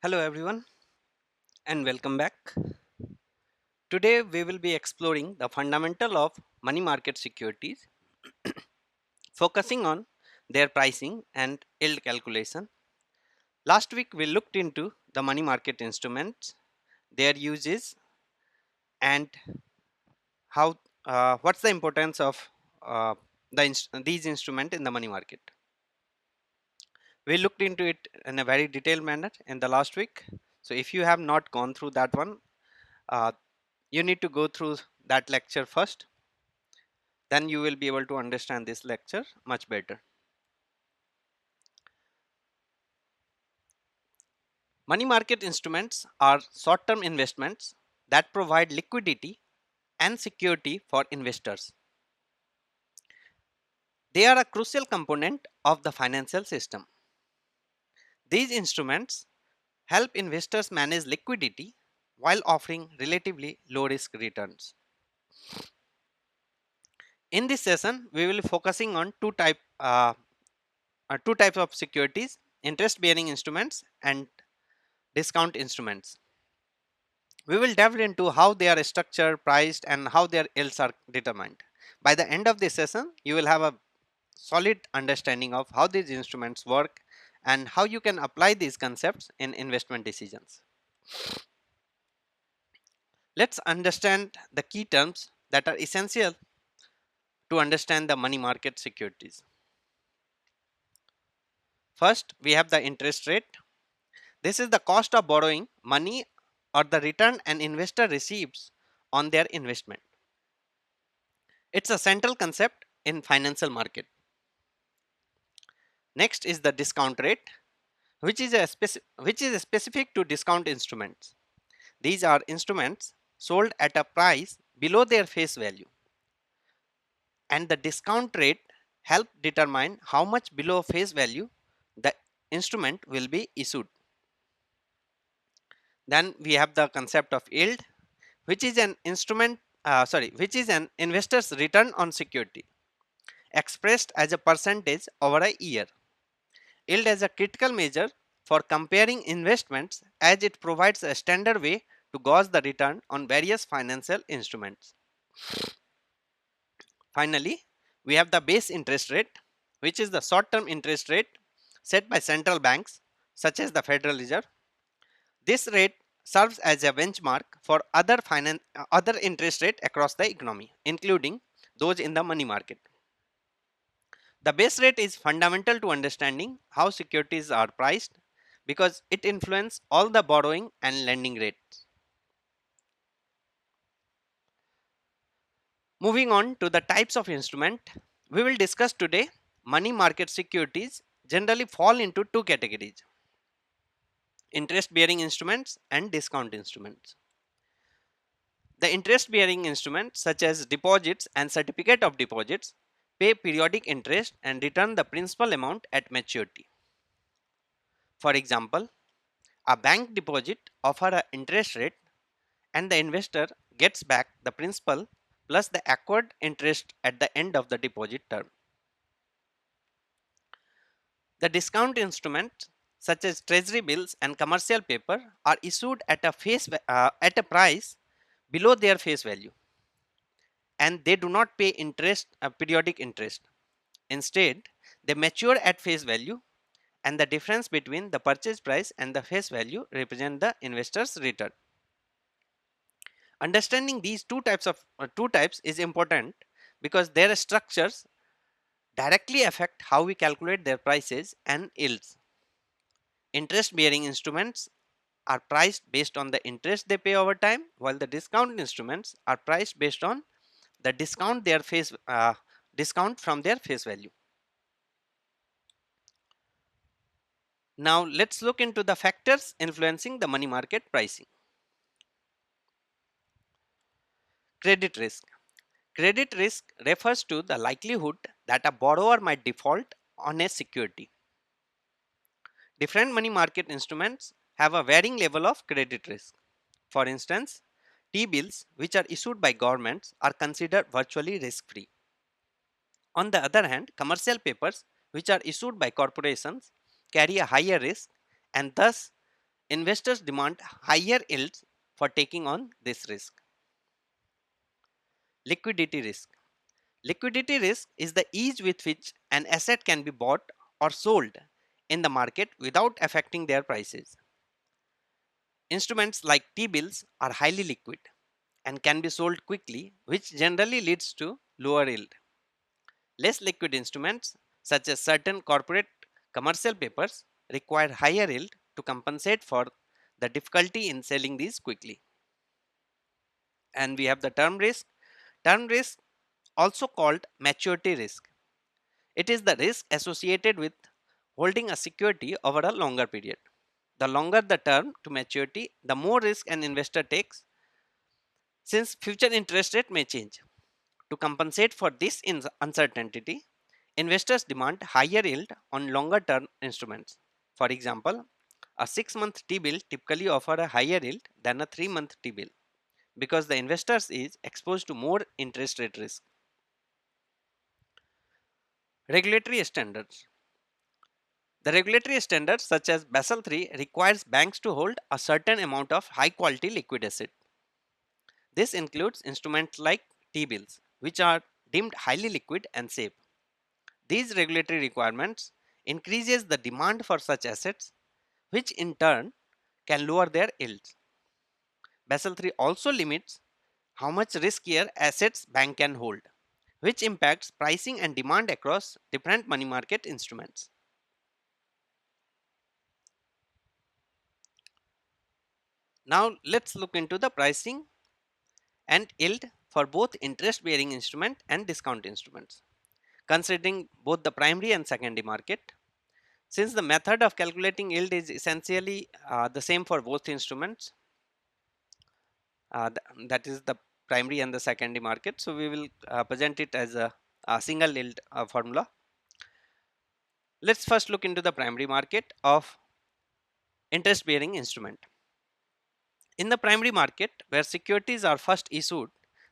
Hello, everyone, and welcome back. Today, we will be exploring the fundamental of money market securities, focusing on their pricing and yield calculation. Last week, we looked into the money market instruments, their uses, and how what's the importance of these instruments in the money market. We looked into it in a very detailed manner in the last week. So, if you have not gone through that one, uh, you need to go through that lecture first, then you will be able to understand this lecture much better. Money market instruments are short term investments that provide liquidity and security for investors. They are a crucial component of the financial system. These instruments help investors manage liquidity while offering relatively low risk returns. In this session, we will be focusing on two types of securities: interest bearing instruments and discount instruments. We will delve into how they are structured, priced, and how their yields are determined. By the end of this session, you will have a solid understanding of how these instruments work and how you can apply these concepts in investment decisions. Let's understand the key terms that are essential to understand the money market securities. First, we have the interest rate. This is the cost of borrowing money or the return an investor receives on their investment. It's a central concept in financial market. Next is the discount rate, which is specific to discount instruments. These are instruments sold at a price below their face value, and the discount rate help determine how much below face value the instrument will be issued. Then we have the concept of yield, which is an investor's return on security expressed as a percentage over a year. Yield as a critical measure for comparing investments as it provides a standard way to gauge the return on various financial instruments. Finally, we have the base interest rate, which is the short term interest rate set by central banks such as the Federal Reserve. This rate serves as a benchmark for other interest rate across the economy, including those in the money market. The base rate is fundamental to understanding how securities are priced because it influences all the borrowing and lending rates. Moving on to the types of instrument we will discuss today, money market securities generally fall into two categories: interest bearing instruments and discount instruments. The interest bearing instruments, such as deposits and certificate of deposits, pay periodic interest and return the principal amount at maturity. For example, a bank deposit offers an interest rate and the investor gets back the principal plus the accrued interest at the end of the deposit term. The discount instruments such as treasury bills and commercial paper are issued at at a price below their face value, and they do not pay periodic interest. Instead, they mature at face value, and the difference between the purchase price and the face value represent the investor's return. Understanding these two types is important because their structures directly affect how we calculate their prices and yields. Interest bearing instruments are priced based on the interest they pay over time, while the discount instruments are priced based on the discount from their face value. Now let's look into the factors influencing the money market pricing. Credit risk. Credit risk refers to the likelihood that a borrower might default on a security. Different money market instruments have a varying level of credit risk. For instance, T-bills, which are issued by governments, are considered virtually risk-free. On the other hand, commercial papers, which are issued by corporations, carry a higher risk and thus Investors demand higher yields for taking on this risk. Liquidity risk. Liquidity risk is the ease with which an asset can be bought or sold in the market without affecting their prices. Instruments like T-bills are highly liquid and can be sold quickly, which generally leads to lower yield. Less liquid instruments, such as certain corporate commercial papers, require higher yield to compensate for the difficulty in selling these quickly. And we have the term risk. Term risk, also called maturity risk. It is the risk associated with holding a security over a longer period. The longer the term to maturity, the more risk an investor takes, since future interest rate may change. To compensate for this uncertainty, investors demand higher yield on longer term instruments. For example, a 6-month T-bill typically offers a higher yield than a 3-month T-bill because the investors is exposed to more interest rate risk. Regulatory standards. The regulatory standards such as Basel III requires banks to hold a certain amount of high quality liquid asset. This includes instruments like T-bills, which are deemed highly liquid and safe. These regulatory requirements increases the demand for such assets, which in turn can lower their yields. Basel III also limits how much riskier assets bank can hold, which impacts pricing and demand across different money market instruments. Now let's look into the pricing and yield for both interest bearing instrument and discount instruments. Considering both the primary and secondary market, since the method of calculating yield is essentially the same for both instruments, that is the primary and the secondary market, so we will present it as a single yield formula. Let's first look into the primary market of interest bearing instrument. In the primary market, where securities are first issued,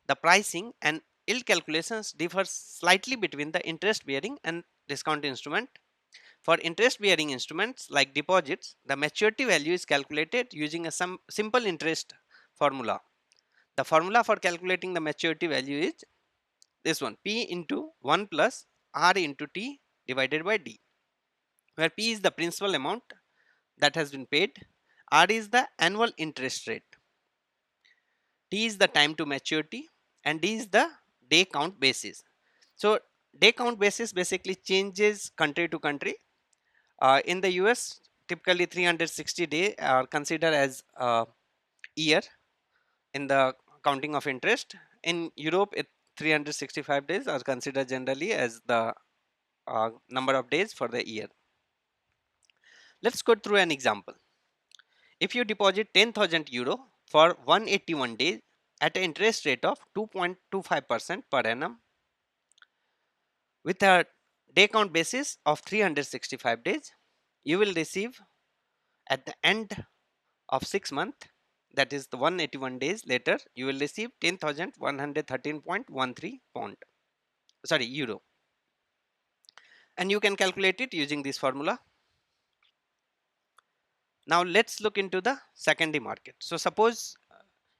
the pricing and yield calculations differ slightly between the interest bearing and discount instrument. For interest bearing instruments like deposits, the maturity value is calculated using a simple interest formula. The formula for calculating the maturity value is this one: P into 1 plus R into T divided by D, where P is the principal amount that has been paid, R is the annual interest rate, T is the time to maturity, and D is the day count basis. So day count basis basically changes country to country. In the US, typically 360 days are considered as a year in the counting of interest. In Europe, 365 days are considered generally as the number of days for the year. Let's go through an example. If you deposit 10,000 euro for 181 days at an interest rate of 2.25% per annum with a day count basis of 365 days, you will receive at the end of 6 months, that is the 181 days later, you will receive 10,113.13 pound, sorry, euro, and you can calculate it using this formula. Now let's look into the secondary market. So suppose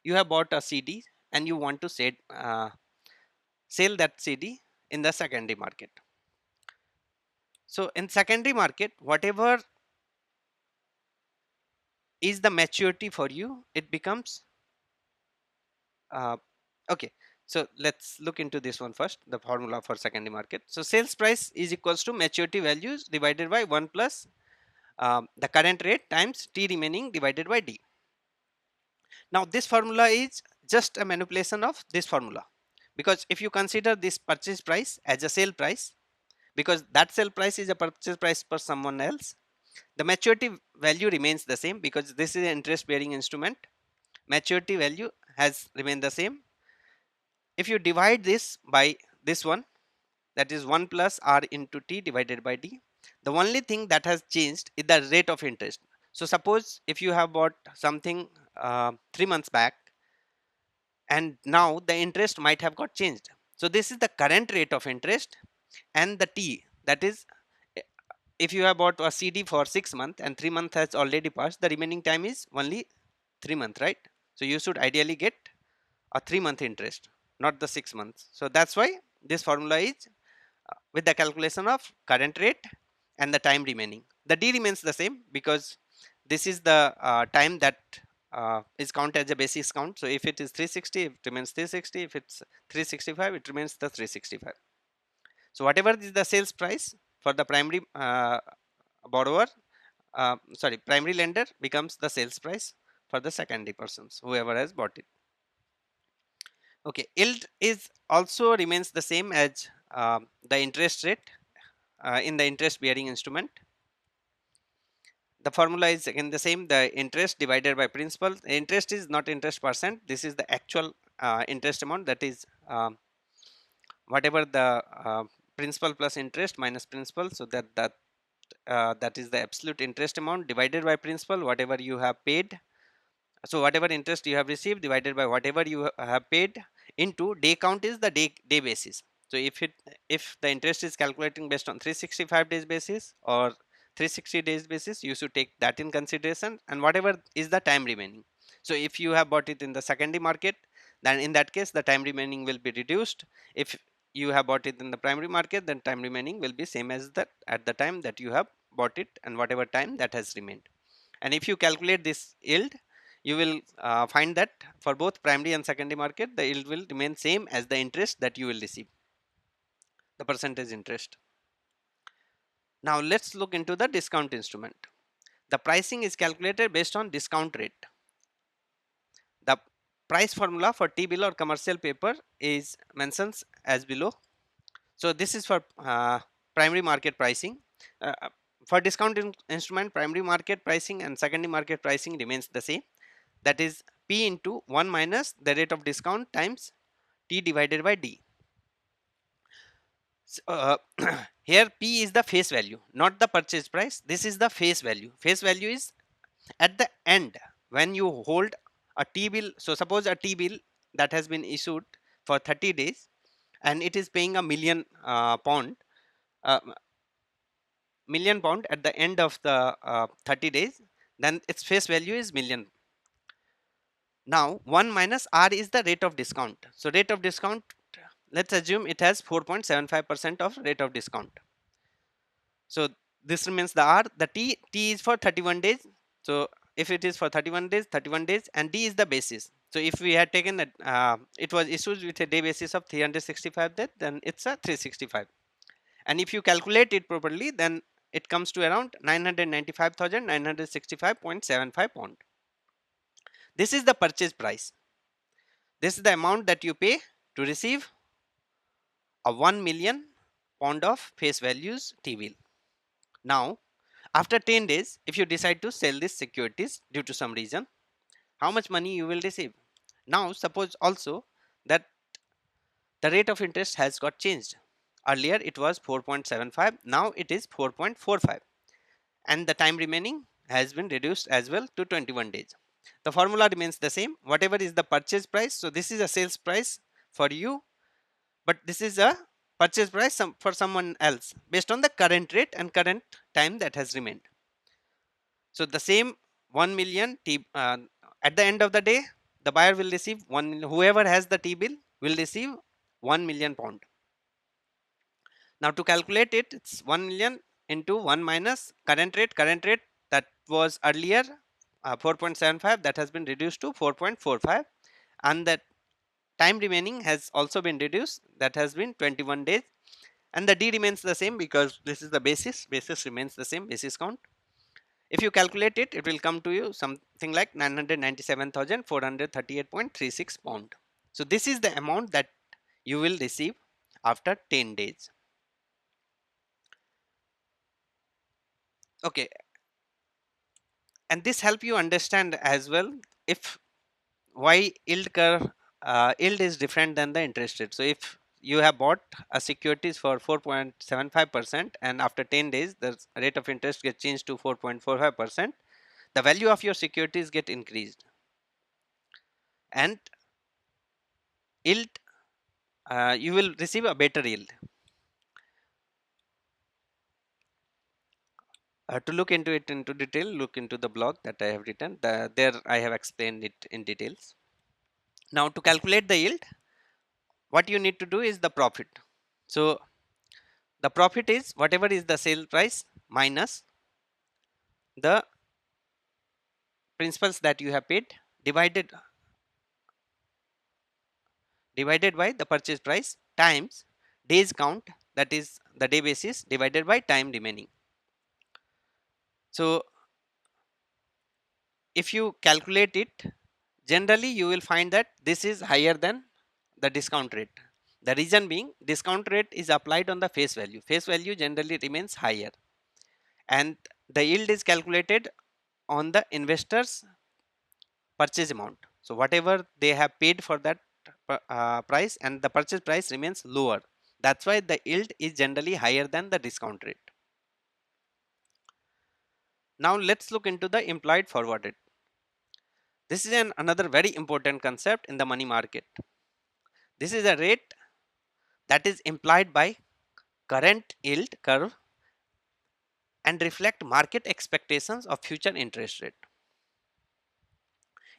you have bought a CD and you want to sell that CD in the secondary market. So in secondary market, whatever is the maturity for you, it becomes uh, okay. So let's look into this one first, the formula for secondary market. So sales price is equals to maturity values divided by 1 plus the current rate times T remaining divided by D. Now this formula is just a manipulation of this formula, because if you consider this purchase price as a sale price, because that sale price is a purchase price for someone else, the maturity value remains the same because this is an interest bearing instrument. Maturity value has remained the same. If you divide this by this one, that is 1 plus R into T divided by D, the only thing that has changed is the rate of interest. So suppose if you have bought something 3 months back, and now the interest might have got changed. So this is the current rate of interest, and the T, that is if you have bought a CD for 6 months and 3 months has already passed, the remaining time is only 3 months, right? So you should ideally get a 3 month interest, not the 6 months. So that's why this formula is with the calculation of current rate and the time remaining. The D remains the same because this is the time that is counted as a basis count. So if it is 360, it remains 360. If it's 365, it remains the 365. So whatever is the sales price for the primary borrower, primary lender becomes the sales price for the secondary persons, whoever has bought it. Okay, yield is also remains the same as the interest rate in the interest bearing instrument. The formula is again the same, the interest divided by principal. The interest is not interest percent, this is the actual interest amount, that is whatever the principal plus interest minus principal, so that is the absolute interest amount divided by principal, whatever you have paid. So whatever interest you have received divided by whatever you have paid into day count is the day basis. So if the interest is calculating based on 365 days basis or 360 days basis, you should take that in consideration, and whatever is the time remaining. So if you have bought it in the secondary market, then in that case the time remaining will be reduced. If you have bought it in the primary market, then time remaining will be same as that at the time that you have bought it and whatever time that has remained. And if you calculate this yield, you will find that for both primary and secondary market, the yield will remain same as the interest that you will receive, the percentage interest. Now let's look into the discount instrument. The pricing is calculated based on discount rate. The price formula for T-bill or commercial paper is mentions as below. So this is for primary market pricing. For discount instrument, primary market pricing and secondary market pricing remains the same. That is P into 1 minus the rate of discount times T divided by D. So, here P is the face value, not the purchase price. This is the face value. Face value is at the end when you hold a T bill. So suppose a T bill that has been issued for 30 days and it is paying a uh, million pound at the end of the 30 days, then its face value is million. Now 1 minus R is the rate of discount. So rate of discount, let's assume it has 4.75% of rate of discount. So this remains the R. The T is for 31 days. So if it is for 31 days, 31 days, and D is the basis. So if we had taken that it was issued with a day basis of 365 days, then it's a 365. And if you calculate it properly, then it comes to around 995,965.75 pound. This is the purchase price. This is the amount that you pay to receive a 1 million pound of face values T bill. Now, after 10 days, if you decide to sell these securities due to some reason, how much money you will receive? Now, suppose also that the rate of interest has got changed. Earlier it was 4.75, now it is 4.45, and the time remaining has been reduced as well to 21 days. The formula remains the same. Whatever is the purchase price, so this is a sales price for you, but this is a purchase price for someone else based on the current rate and current time that has remained. So the same 1 million at the end of the day, the buyer will receive 1 million. Whoever has the T bill will receive 1 million pound. Now to calculate it, it's 1 million into 1 minus current rate. Current rate that was earlier 4.75, that has been reduced to 4.45, and that time remaining has also been reduced, that has been 21 days, and the D remains the same because this is the basis remains the same, basis count. If you calculate it, it will come to you something like 997,438.36 pound. So this is the amount that you will receive after 10 days. Okay, and this help you understand as well if why yield is different than the interest rate. So if you have bought a securities for 4.75% and after 10 days the rate of interest gets changed to 4.45%, the value of your securities get increased, and yield you will receive a better yield. To look into it into detail, look into the blog that I have written. There I have explained it in details. Now to calculate the yield, what you need to do is the profit. So the profit is whatever is the sale price minus the principals that you have paid, divided by the purchase price times days count, that is the day basis, divided by time remaining. So if you calculate it, generally you will find that this is higher than the discount rate. The reason being, discount rate is applied on the face value. Face value generally remains higher, and the yield is calculated on the investors purchase amount. So whatever they have paid for that price, and the purchase price remains lower, that's why the yield is generally higher than the discount rate. Now let's look into the implied forward rate. This is another very important concept in the money market. This is a rate that is implied by current yield curve and reflect market expectations of future interest rate.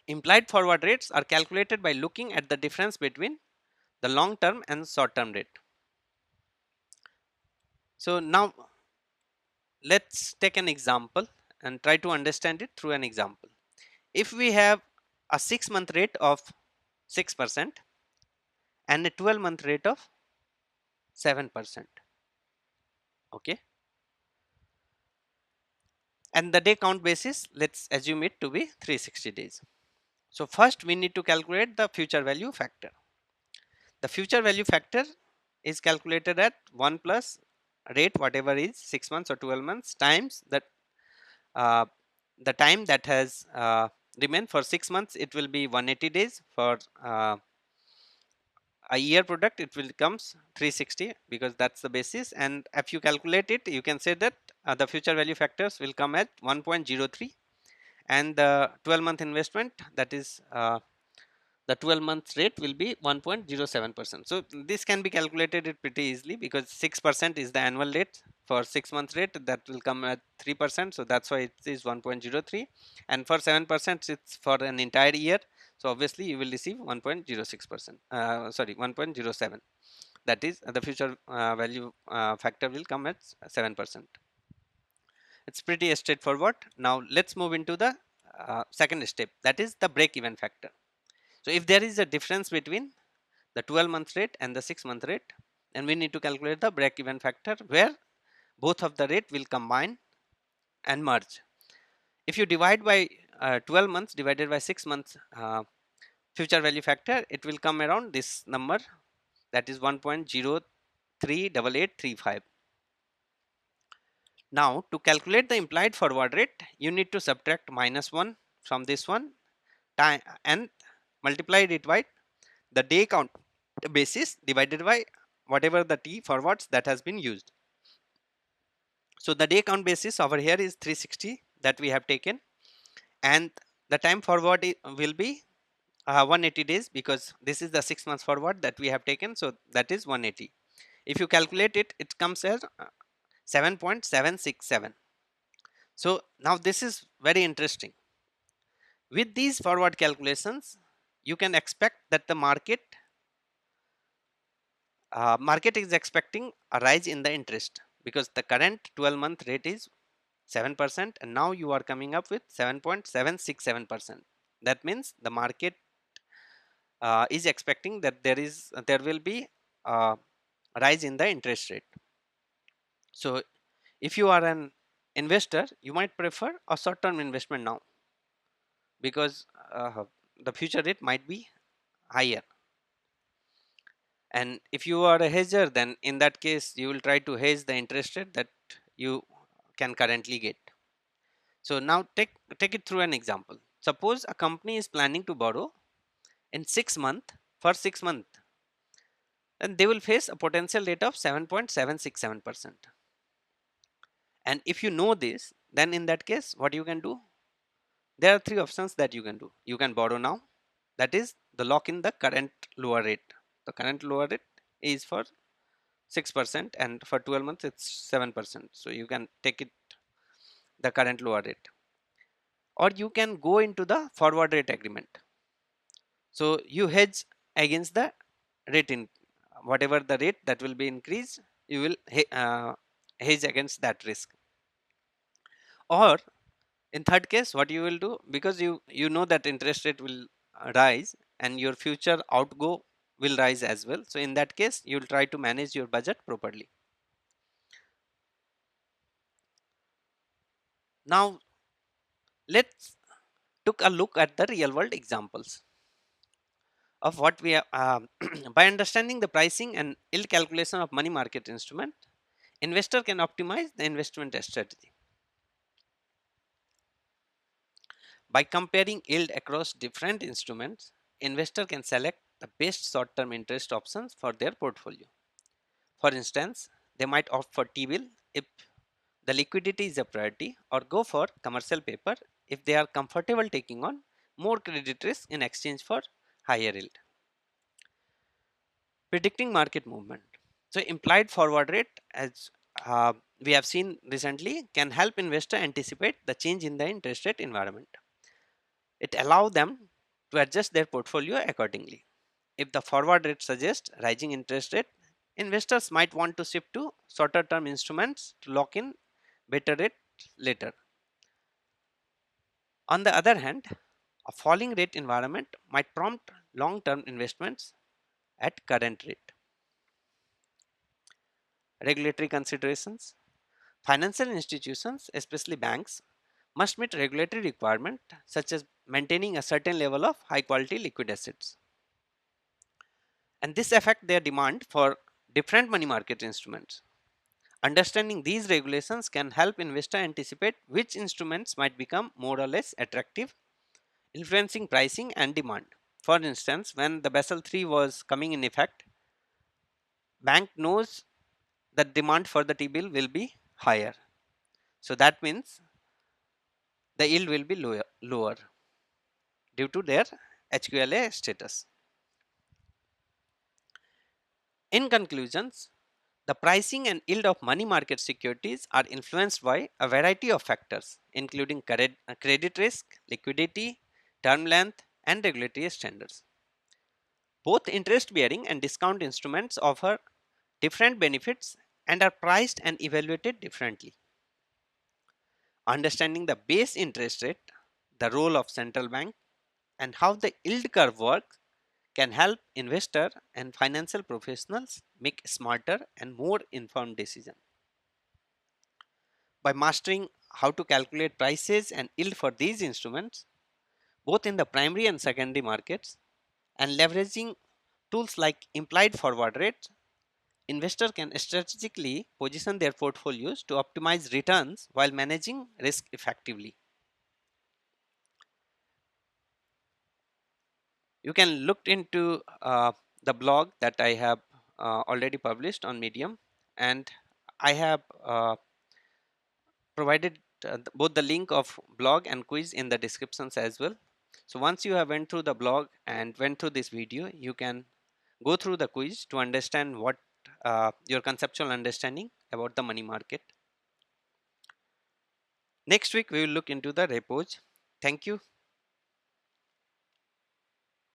Implied forward rates are calculated by looking at the difference between the long term and short term rate. So now let's take an example and try to understand it through an example. If we have a 6-month rate of 6% and a 12-month rate of 7%, okay, and the day count basis, let's assume it to be 360 days. So first we need to calculate the future value factor. The future value factor is calculated at 1 plus rate whatever is 6 months or 12 months times uh, the time that has remained. For 6 months it will be 180 days. For a year product it will comes 360, because that's the basis. And if you calculate it, you can say that the future value factors will come at 1.03, and the 12-month investment, that is the 12 months rate, will be 1.07%. So this can be calculated it pretty easily, because 6% is the annual rate. For 6 months rate, that will come at 3%, so that's why it is 1.03, and for 7% it's for an entire year, so obviously you will receive 1.06%, sorry, 1.07. That is the future value factor will come at 7%. It's pretty straightforward. Now let's move into the second step, that is the break even factor. So if there is a difference between the 12-month rate and the 6-month rate, then we need to calculate the break even factor, where both of the rate will combine and merge. If you divide by 12 months divided by 6 months future value factor, it will come around this number, that is 1.038835. Now to calculate the implied forward rate, you need to subtract -1 from this one time and multiply it by the day count basis divided by whatever the t forwards that has been used. So the day count basis over here is 360 that we have taken, and the time forward will be 180 days, because this is the 6 months forward that we have taken, so that is 180. If you calculate it, it comes as 7.767. So now this is very interesting. With these forward calculations, you can expect that the market is expecting a rise in the interest, because the current 12-month rate is 7%, and now you are coming up with 7.767%. That means the market is expecting that there will be a rise in the interest rate. So if you are an investor, you might prefer a short-term investment now, because the future rate might be higher. And if you are a hedger, then in that case you will try to hedge the interest rate that you can currently get. So now take it through an example. Suppose a company is planning to borrow in 6 months, for 6 months, then they will face a potential rate of 7.767%. And if you know this, then in that case what you can do, there are three options that you can do. You can borrow now, that is the lock in the current lower rate. The current lower rate is for 6%, and for 12 months it's 7%, so you can take it the current lower rate, or you can go into the forward rate agreement. So you hedge against the rate in whatever the rate that will be increased, you will hedge against that risk. Or in third case, what you will do, because you know that interest rate will rise and your future outgo will rise as well, so in that case you will try to manage your budget properly. Now let's took a look at the real world examples of what we are by understanding the pricing and yield calculation of money market instrument, investor can optimize the investment strategy. By comparing yield across different instruments, investor can select the best short term interest options for their portfolio. For instance, they might opt for T-bill if the liquidity is a priority, or go for commercial paper if they are comfortable taking on more credit risk in exchange for higher yield. Predicting market movement. So implied forward rate, as we have seen recently, can help investor anticipate the change in the interest rate environment. It allows them to adjust their portfolio accordingly. If the forward rate suggests rising interest rate, investors might want to shift to shorter term instruments to lock in better rate later. On the other hand, a falling rate environment might prompt long term investments at current rate. Regulatory considerations. Financial institutions, especially banks, must meet regulatory requirements such as maintaining a certain level of high quality liquid assets. And this affects their demand for different money market instruments. Understanding these regulations can help investor anticipate which instruments might become more or less attractive, influencing pricing and demand. For instance, when the Basel III was coming in effect, bank knows that demand for the T-bill will be higher. So that means the yield will be lower due to their HQLA status. In conclusions, the pricing and yield of money market securities are influenced by a variety of factors, including credit risk, liquidity, term length, and regulatory standards. Both interest bearing and discount instruments offer different benefits and are priced and evaluated differently. Understanding the base interest rate, the role of central bank, and how the yield curve works can help investor and financial professionals make smarter and more informed decisions. By mastering how to calculate prices and yield for these instruments, both in the primary and secondary markets, and leveraging tools like implied forward rates, investors can strategically position their portfolios to optimize returns while managing risk effectively. You can look into the blog that I have already published on Medium, and I have provided both the link of blog and quiz in the descriptions as well. So once you have went through the blog and went through this video, you can go through the quiz to understand what your conceptual understanding about the money market. Next week we will look into the repos. Thank you.